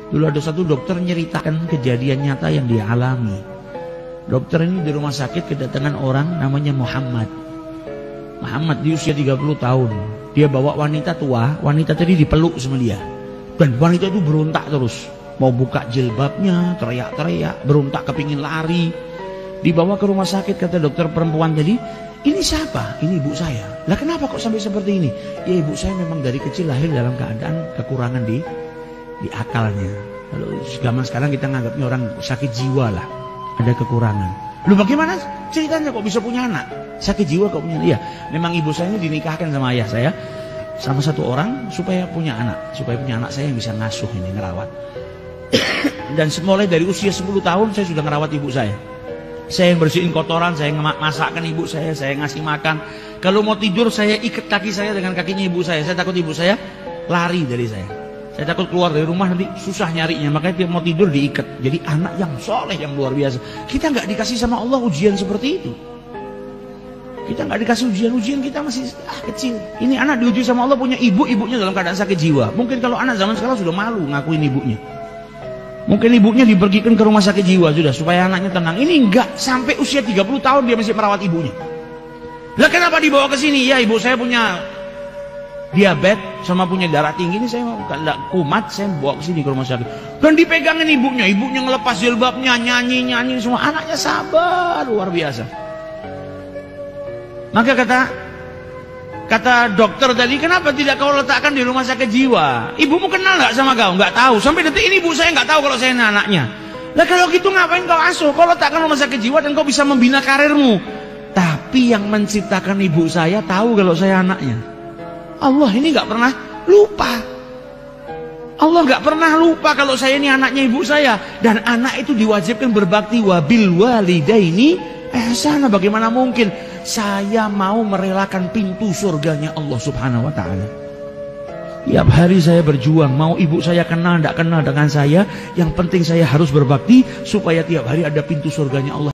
Dulu ada satu dokter nyeritakan kejadian nyata yang dia alami. Dokter ini di rumah sakit kedatangan orang namanya Muhammad. Muhammad di usia 30 tahun. Dia bawa wanita tua, wanita tadi dipeluk sama dia. Dan wanita itu berontak terus. Mau buka jilbabnya, teriak-teriak, berontak kepingin lari. Dibawa ke rumah sakit, kata dokter perempuan tadi, ini siapa? Ini ibu saya. Lah kenapa kok sampai seperti ini? Ya ibu saya memang dari kecil lahir dalam keadaan kekurangan di akalnya. Lalu zaman sekarang kita nganggapnya orang sakit jiwa lah, ada kekurangan. Lu bagaimana ceritanya kok bisa punya anak? Sakit jiwa kok punya anak? Iya, memang ibu saya ini dinikahkan sama ayah saya sama satu orang supaya punya anak saya yang bisa ngasuh ini, ngerawat. Dan mulai dari usia 10 tahun saya sudah ngerawat ibu saya. Saya yang bersihin kotoran, saya masakkan ibu saya ngasih makan. Kalau mau tidur saya ikat kaki saya dengan kakinya ibu saya. Saya takut ibu saya lari dari saya. Saya takut keluar dari rumah nanti susah nyarinya. Makanya dia mau tidur diikat. Jadi anak yang soleh, yang luar biasa. Kita nggak dikasih sama Allah ujian seperti itu. Kita nggak dikasih ujian kita masih kecil. Ini anak diuji sama Allah punya ibunya dalam keadaan sakit jiwa. Mungkin kalau anak zaman sekarang sudah malu ngakuin ibunya. Mungkin ibunya dipergikan ke rumah sakit jiwa sudah supaya anaknya tenang. Ini enggak, sampai usia 30 tahun dia masih merawat ibunya. Lah kenapa dibawa ke sini? Ya ibu saya punya diabetes sama punya darah tinggi, ini saya enggak kumat, saya bawa ke sini ke rumah sakit. Dan dipegangin ibunya ngelepas jilbabnya, nyanyi semua. Anaknya sabar luar biasa. Maka kata dokter tadi, kenapa tidak kau letakkan di rumah sakit jiwa? Ibumu kenal nggak sama kau? Nggak tahu. Sampai detik ini ibu saya nggak tahu kalau saya ini anaknya. Lah kalau gitu ngapain kau asuh? Kau letakkan rumah sakit jiwa dan kau bisa membina karirmu. Tapi yang menciptakan ibu saya tahu kalau saya anaknya. Allah ini nggak pernah lupa. Allah nggak pernah lupa kalau saya ini anaknya ibu saya. Dan anak itu diwajibkan berbakti, wabil walidaini ihsana. Bagaimana mungkin saya mau merelakan pintu surganya Allah subhanahu wa ta'ala? Tiap hari saya berjuang, mau ibu saya kenal tidak kenal dengan saya, yang penting saya harus berbakti supaya tiap hari ada pintu surganya Allah.